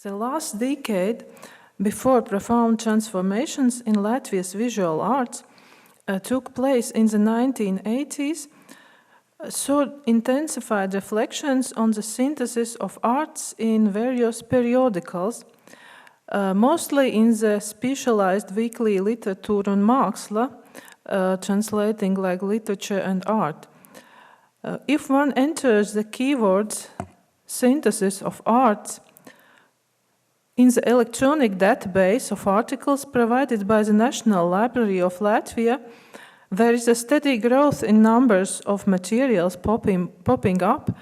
The last decade, before profound transformations in Latvia's visual arts took place in the 1980s, saw intensified reflections on the synthesis of arts in various periodicals, mostly in the specialized weekly Literatur un Māksla, translating like literature and art. If one enters the keywords synthesis of arts in the electronic database of articles provided by the National Library of Latvia, there is a steady growth in numbers of materials popping up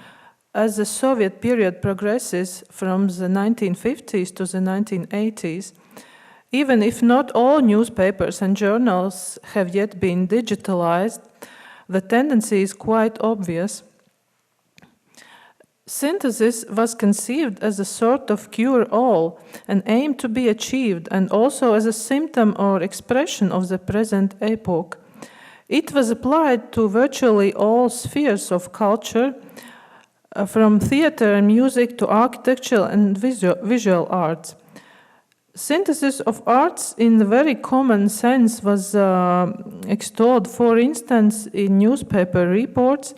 as the Soviet period progresses from the 1950s to the 1980s. Even if not all newspapers and journals have yet been digitalized, the tendency is quite obvious. Synthesis was conceived as a sort of cure-all, an aim to be achieved, and also as a symptom or expression of the present epoch. It was applied to virtually all spheres of culture, from theater and music to architecture and visual arts. Synthesis of arts in the very common sense was extolled, for instance, in newspaper reports,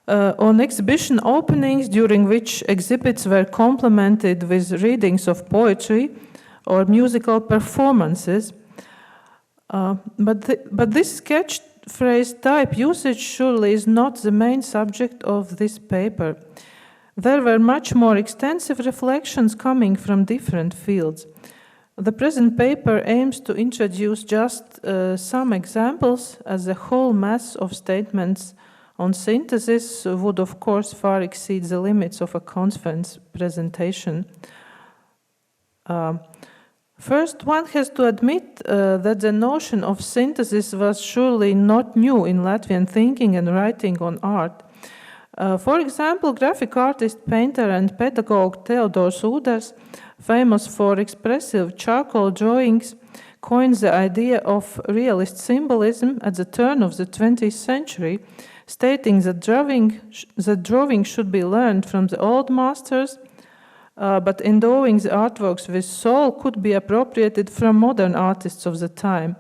on exhibition openings during which exhibits were complemented with readings of poetry or musical performances. But this catchphrase type usage surely is not the main subject of this paper. There were much more extensive reflections coming from different fields. The present paper aims to introduce just some examples, as the whole mass of statements on synthesis would of course far exceed the limits of a conference presentation. First, one has to admit that the notion of synthesis was surely not new in Latvian thinking and writing on art. For example, graphic artist, painter and pedagogue Teodors Udars, famous for expressive charcoal drawings, coined the idea of realist symbolism at the turn of the 20th century, stating that drawing should be learned from the old masters, but endowing the artworks with soul could be appropriated from modern artists of the time.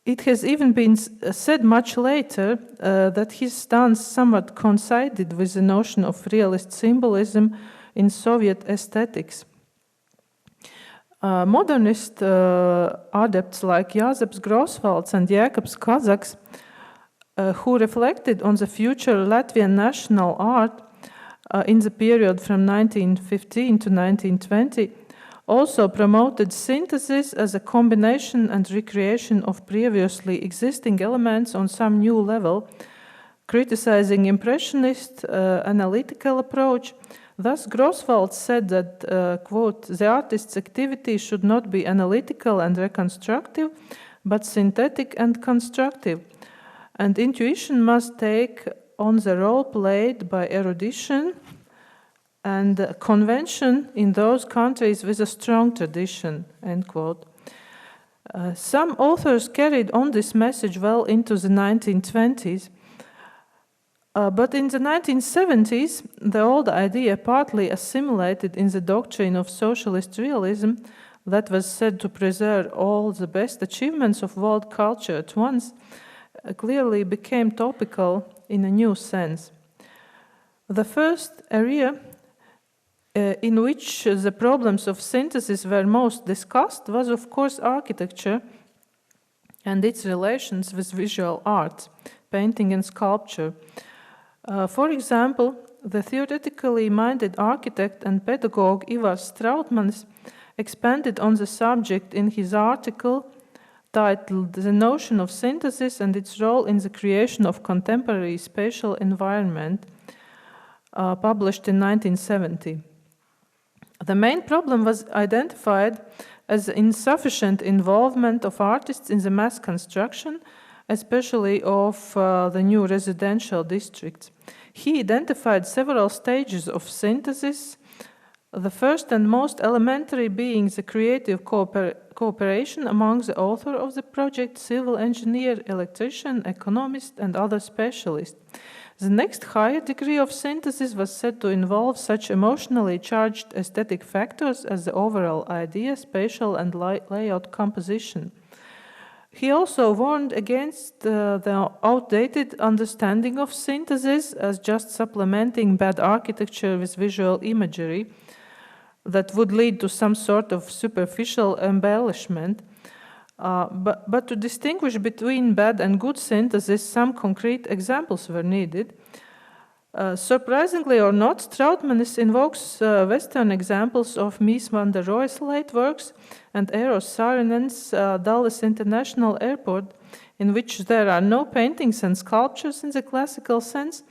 It has even been said much later that his stance somewhat coincided with the notion of realist symbolism in Soviet aesthetics. Modernist adepts like Jāzeps Grosvalds and Jēkabs Kazaks, who reflected on the future Latvian national art in the period from 1915 to 1920, also promoted synthesis as a combination and recreation of previously existing elements on some new level, criticizing impressionist analytical approach. Thus, Grosvalds said that, quote, the artist's activity should not be analytical and reconstructive, but synthetic and constructive. And intuition must take on the role played by erudition and convention in those countries with a strong tradition, end quote. Some authors carried on this message well into the 1920s, but in the 1970s, the old idea partly assimilated in the doctrine of socialist realism that was said to preserve all the best achievements of world culture at once, clearly became topical in a new sense. The first area in which the problems of synthesis were most discussed was, of course, architecture and its relations with visual arts, painting and sculpture. For example, the theoretically minded architect and pedagogue Ivars Strautmanis expanded on the subject in his article titled The Notion of Synthesis and Its Role in the Creation of Contemporary Spatial Environment, published in 1970. The main problem was identified as insufficient involvement of artists in the mass construction, especially of the new residential districts. He identified several stages of synthesis, the first and most elementary being the creative cooperation among the author of the project, civil engineer, electrician, economist, and other specialists. The next higher degree of synthesis was said to involve such emotionally charged aesthetic factors as the overall idea, spatial and layout composition. He also warned against the outdated understanding of synthesis as just supplementing bad architecture with visual imagery that would lead to some sort of superficial embellishment. But to distinguish between bad and good synthesis, some concrete examples were needed. Surprisingly or not, Strautmanis invokes Western examples of Mies van der Rohe's late works and Eros Saarinen's Dulles International Airport, in which there are no paintings and sculptures in the classical sense,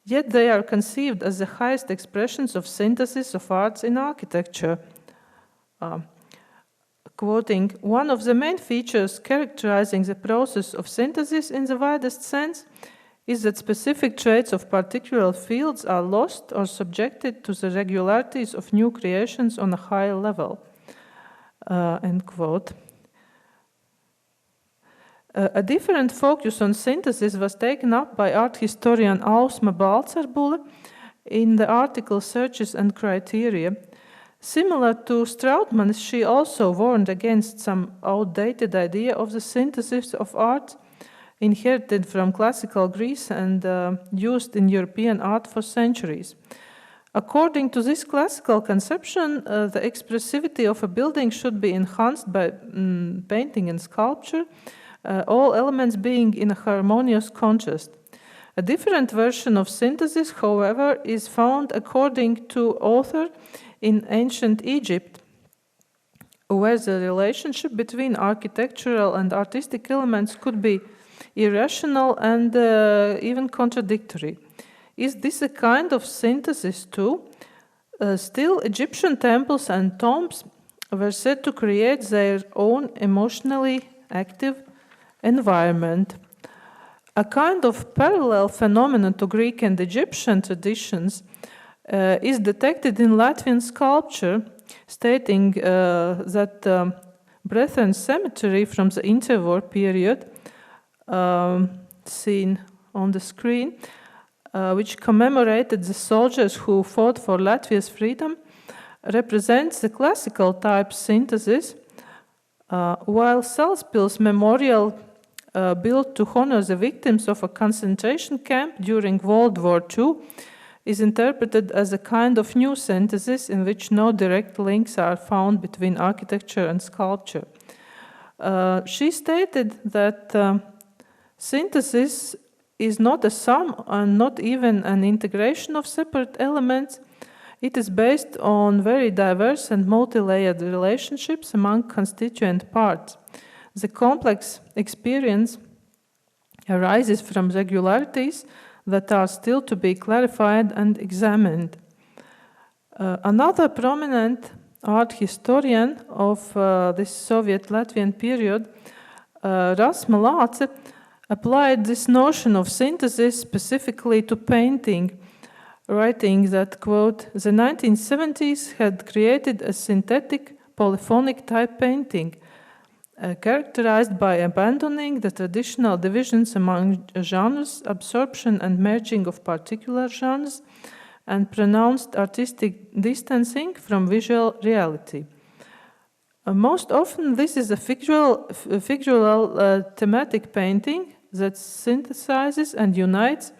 yet they are conceived as the highest expressions of synthesis of arts in architecture. Quoting, "One of the main features characterizing the process of synthesis in the widest sense is that specific traits of particular fields are lost or subjected to the regularities of new creations on a higher level." End quote. A different focus on synthesis was taken up by art historian Ausma Balcerbule in the article Searches and Criteria. Similar to Strautmanis, she also warned against some outdated idea of the synthesis of art inherited from classical Greece and used in European art for centuries. According to this classical conception, the expressivity of a building should be enhanced by painting and sculpture, all elements being in a harmonious contrast. A different version of synthesis, however, is found according to author in ancient Egypt, where the relationship between architectural and artistic elements could be irrational and even contradictory. Is this a kind of synthesis too? Still, Egyptian temples and tombs were said to create their own emotionally active environment. A kind of parallel phenomenon to Greek and Egyptian traditions is detected in Latvian sculpture, stating that Brethren Cemetery from the interwar period, seen on the screen, which commemorated the soldiers who fought for Latvia's freedom, represents the classical type synthesis, while Salaspils Memorial, built to honor the victims of a concentration camp during World War II, is interpreted as a kind of new synthesis in which no direct links are found between architecture and sculpture. She stated that synthesis is not a sum and not even an integration of separate elements. It is based on very diverse and multi-layered relationships among constituent parts. The complex experience arises from regularities that are still to be clarified and examined. Another prominent art historian of this Soviet-Latvian period, Rasma Lāce, applied this notion of synthesis specifically to painting, writing that, quote, "The 1970s had created a synthetic polyphonic type painting, characterized by abandoning the traditional divisions among genres, absorption and merging of particular genres, and pronounced artistic distancing from visual reality. Most often, this is a figural thematic painting that synthesizes and unites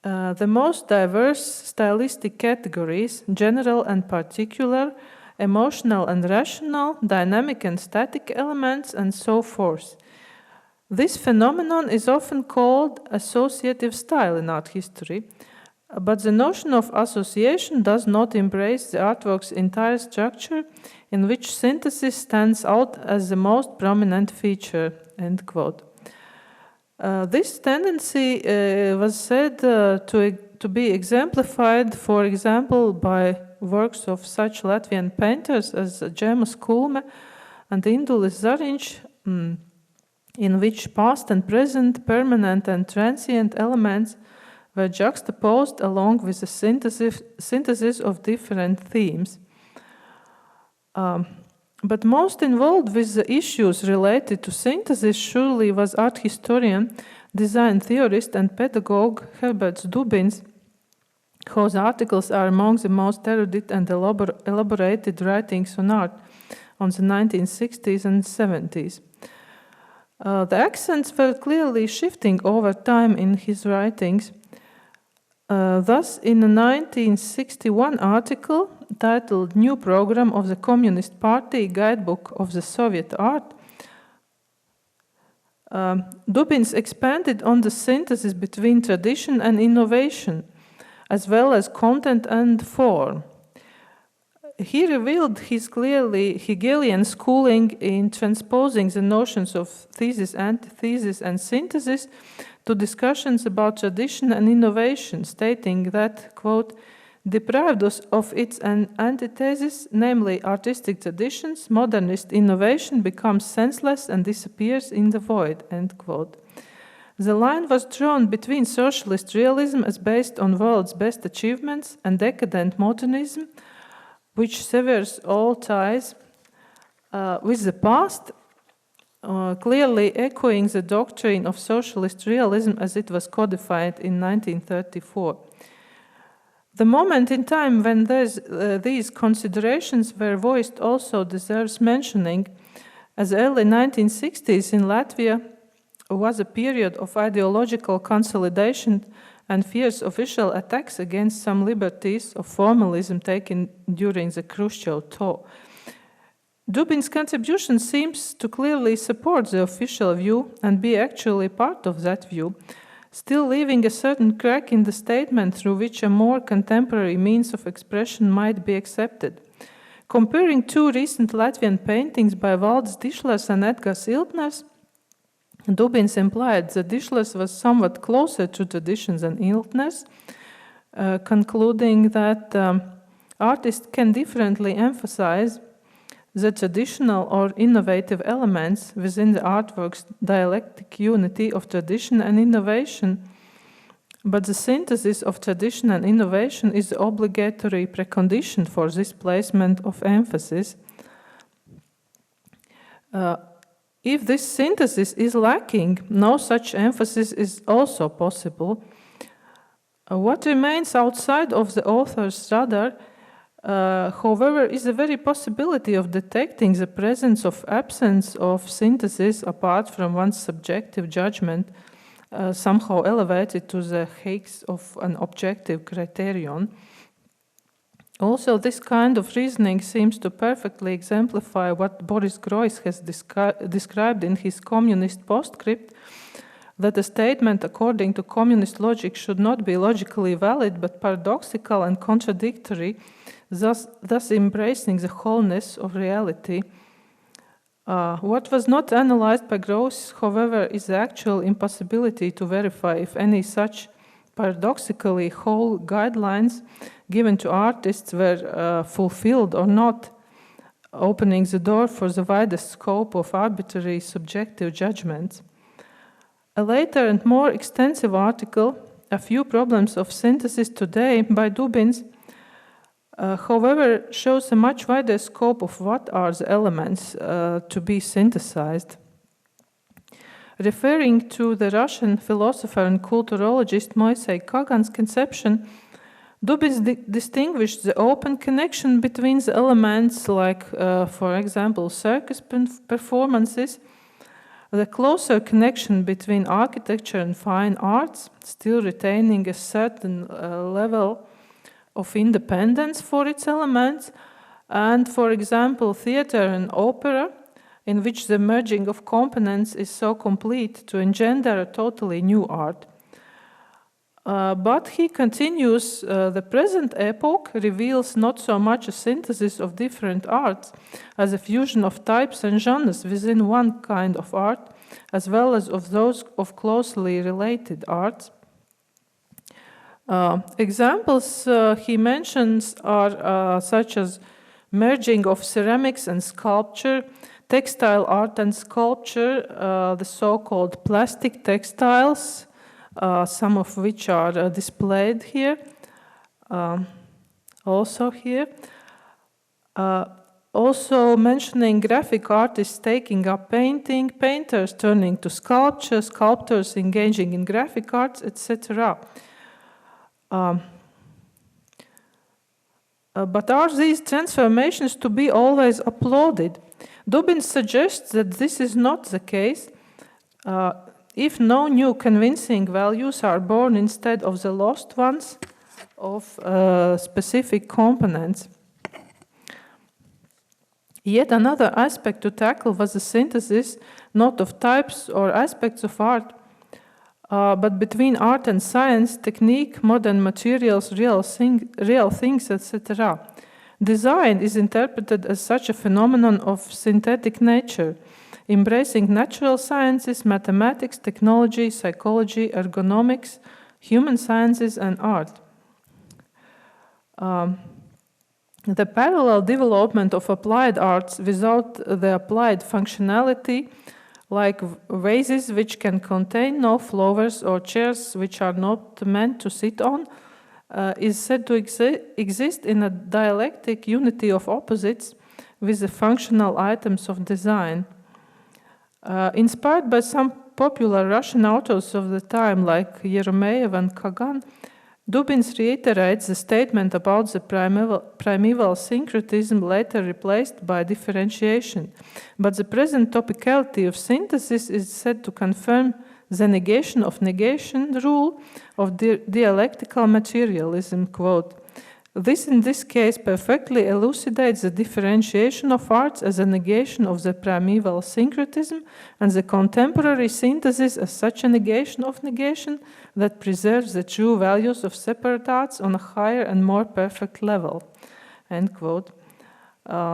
the most diverse stylistic categories, general and particular, emotional and rational, dynamic and static elements, and so forth. This phenomenon is often called associative style in art history, but the notion of association does not embrace the artwork's entire structure, in which synthesis stands out as the most prominent feature." End quote. This tendency was said to be exemplified, for example, by works of such Latvian painters as Džemas Kulme and Indulis Zariņš, in which past and present, permanent and transient elements were juxtaposed along with the synthesis of different themes. But most involved with the issues related to synthesis surely was art historian design theorist and pedagogue Herbert Dubins, whose articles are among the most erudite and elaborated writings on art on the 1960s and 70s. The accents were clearly shifting over time in his writings. Thus, in a 1961 article titled New Program of the Communist Party, Guidebook of the Soviet Art, Dubins expanded on the synthesis between tradition and innovation, as well as content and form. He revealed his clearly Hegelian schooling in transposing the notions of thesis, antithesis, and synthesis to discussions about tradition and innovation, stating that, quote, deprived of its antithesis, namely artistic traditions, modernist innovation becomes senseless and disappears in the void, end quote. The line was drawn between socialist realism as based on world's best achievements and decadent modernism, which severs all ties with the past, clearly echoing the doctrine of socialist realism as it was codified in 1934. The moment in time when these considerations were voiced also deserves mentioning, as early 1960s in Latvia was a period of ideological consolidation and fierce official attacks against some liberties of formalism taken during the Khrushchev thaw. Dubin's contribution seems to clearly support the official view and be actually part of that view, still leaving a certain crack in the statement through which a more contemporary means of expression might be accepted. Comparing two recent Latvian paintings by Valdis Dišlers and Edgars Iltners, Dubins implied that Dišlers was somewhat closer to tradition than Iltners, concluding that artists can differently emphasize the traditional or innovative elements within the artwork's dialectic unity of tradition and innovation, but the synthesis of tradition and innovation is the obligatory precondition for this placement of emphasis. If this synthesis is lacking, no such emphasis is also possible. What remains outside of the author's radar, however, is the very possibility of detecting the presence of absence of synthesis apart from one's subjective judgment, somehow elevated to the height of an objective criterion. Also, this kind of reasoning seems to perfectly exemplify what Boris Groys has described in his communist postscript, that a statement according to communist logic should not be logically valid but paradoxical and contradictory, thus embracing the wholeness of reality. What was not analyzed by Groys, however, is the actual impossibility to verify if any such paradoxically whole guidelines given to artists were fulfilled or not, opening the door for the widest scope of arbitrary subjective judgments. A later and more extensive article, A Few Problems of Synthesis Today, by Dubins, however, shows a much wider scope of what are the elements to be synthesized. Referring to the Russian philosopher and culturologist Moisei Kagan's conception, Dubins distinguished the open connection between the elements like, for example, circus performances, the closer connection between architecture and fine arts, still retaining a certain level of independence for its elements, and, for example, theater and opera, in which the merging of components is so complete to engender a totally new art. But he continues, the present epoch reveals not so much a synthesis of different arts as a fusion of types and genres within one kind of art, as well as of those of closely related arts. Examples he mentions are such as merging of ceramics and sculpture, textile art and sculpture, the so-called plastic textiles, some of which are displayed here, also here. Also mentioning graphic artists taking up painting, painters turning to sculpture, sculptors engaging in graphic arts, etc. But are these transformations to be always applauded? Dubin suggests that this is not the case if no new convincing values are born instead of the lost ones of specific components. Yet another aspect to tackle was the synthesis not of types or aspects of art, but between art and science, technique, modern materials, real things, etc. Design is interpreted as such a phenomenon of synthetic nature, embracing natural sciences, mathematics, technology, psychology, ergonomics, human sciences, and art. The parallel development of applied arts without the applied functionality, like vases which can contain no flowers or chairs which are not meant to sit on, is said to exist in a dialectic unity of opposites with the functional items of design. Inspired by some popular Russian authors of the time like Yeremeyev and Kagan, Dubins reiterates the statement about the primeval syncretism later replaced by differentiation, but the present topicality of synthesis is said to confirm the negation rule of dialectical materialism, quote. This in this case perfectly elucidates the differentiation of arts as a negation of the primeval syncretism and the contemporary synthesis as such a negation that preserves the true values of separate arts on a higher and more perfect level, end quote.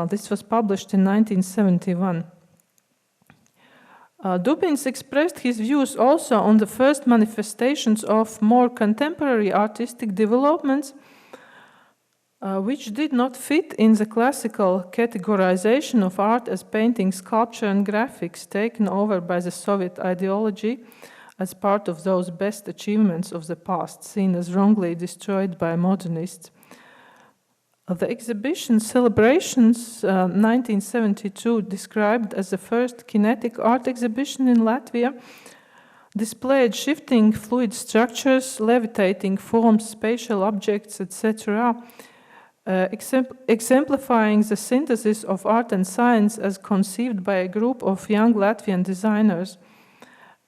This was published in 1971. Dubins expressed his views also on the first manifestations of more contemporary artistic developments which did not fit in the classical categorization of art as painting, sculpture, and graphics taken over by the Soviet ideology as part of those best achievements of the past, seen as wrongly destroyed by modernists. The exhibition Celebrations 1972, described as the first kinetic art exhibition in Latvia, displayed shifting fluid structures, levitating forms, spatial objects, etc., exemplifying the synthesis of art and science as conceived by a group of young Latvian designers.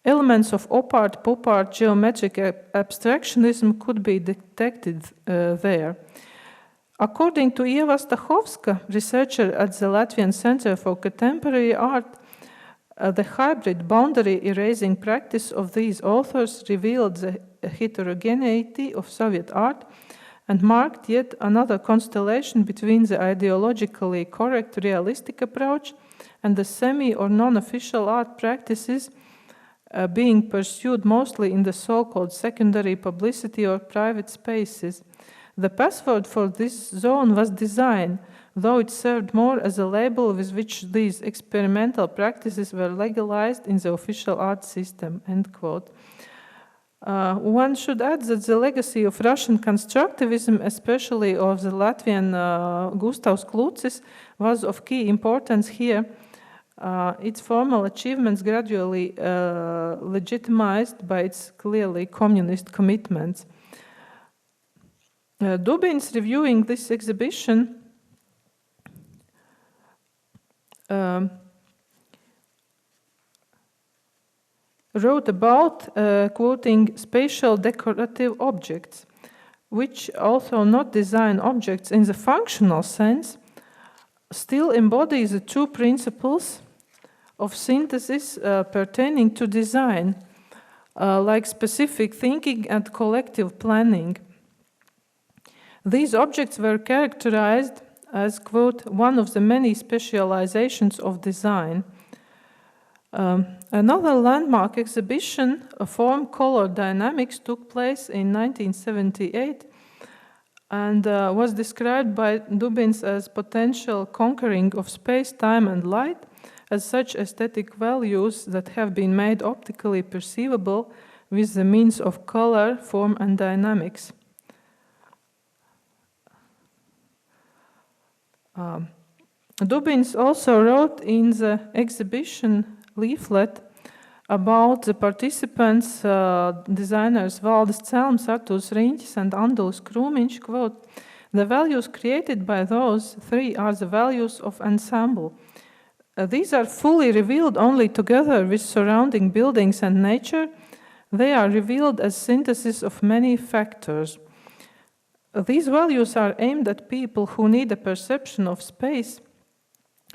Elements of op art, pop art, geometric abstractionism could be detected there. According to Ieva Stachovska, researcher at the Latvian Center for Contemporary Art, the hybrid boundary erasing practice of these authors revealed the heterogeneity of Soviet art and marked yet another constellation between the ideologically correct realistic approach and the semi- or non-official art practices being pursued mostly in the so-called secondary publicity or private spaces. The password for this zone was design, though it served more as a label with which these experimental practices were legalized in the official art system, end quote. One should add that the legacy of Russian constructivism, especially of the Latvian Gustavs Klucis, was of key importance here. Its formal achievements gradually legitimized by its clearly communist commitments. Dubins, reviewing this exhibition, wrote about, quoting, spatial decorative objects, which, although not design objects in the functional sense, still embody the two principles of synthesis pertaining to design, like specific thinking and collective planning. These objects were characterized as, quote, one of the many specializations of design. Another landmark exhibition, a form color dynamics, took place in 1978 and was described by Dubins as potential conquering of space, time, and light as such aesthetic values that have been made optically perceivable with the means of color, form, and dynamics. Dubins also wrote in the exhibition leaflet about the participants, designers Valdis Celms, Artūrs Riņķis, and Anduls Krūmiņš, quote, "The values created by those three are the values of ensemble. These are fully revealed only together with surrounding buildings and nature. They are revealed as synthesis of many factors. These values are aimed at people who need a perception of space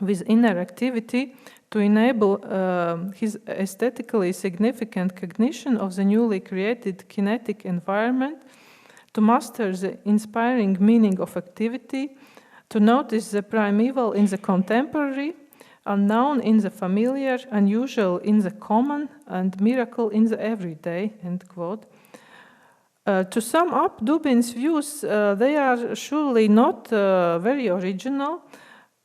with inner activity to enable his aesthetically significant cognition of the newly created kinetic environment, to master the inspiring meaning of activity, to notice the primeval in the contemporary, unknown in the familiar, unusual in the common, and miracle in the everyday," end quote. To sum up Dubin's views, they are surely not very original,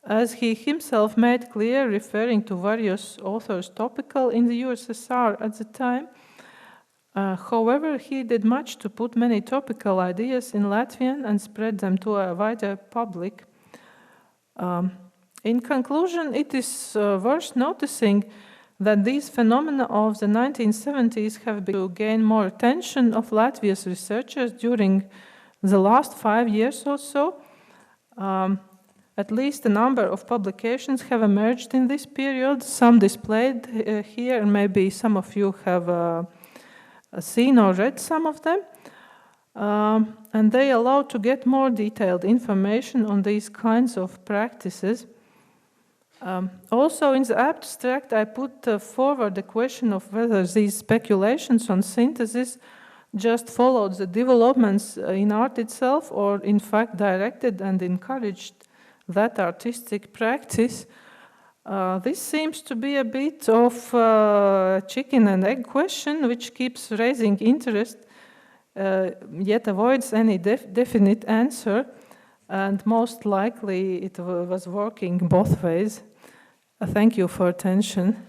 as he himself made clear, referring to various authors topical in the USSR at the time. However, he did much to put many topical ideas in Latvian and spread them to a wider public. In conclusion, it is worth noticing that these phenomena of the 1970s have begun to gain more attention of Latvia's researchers during the last 5 years or so. At least a number of publications have emerged in this period, some displayed here, and maybe some of you have seen or read some of them. And they allow to get more detailed information on these kinds of practices. Also, in the abstract, I put forward the question of whether these speculations on synthesis just followed the developments in art itself, or in fact directed and encouraged that artistic practice. This seems to be a bit of a chicken and egg question, which keeps raising interest, yet avoids any definite answer. And most likely it was working both ways. Thank you for attention.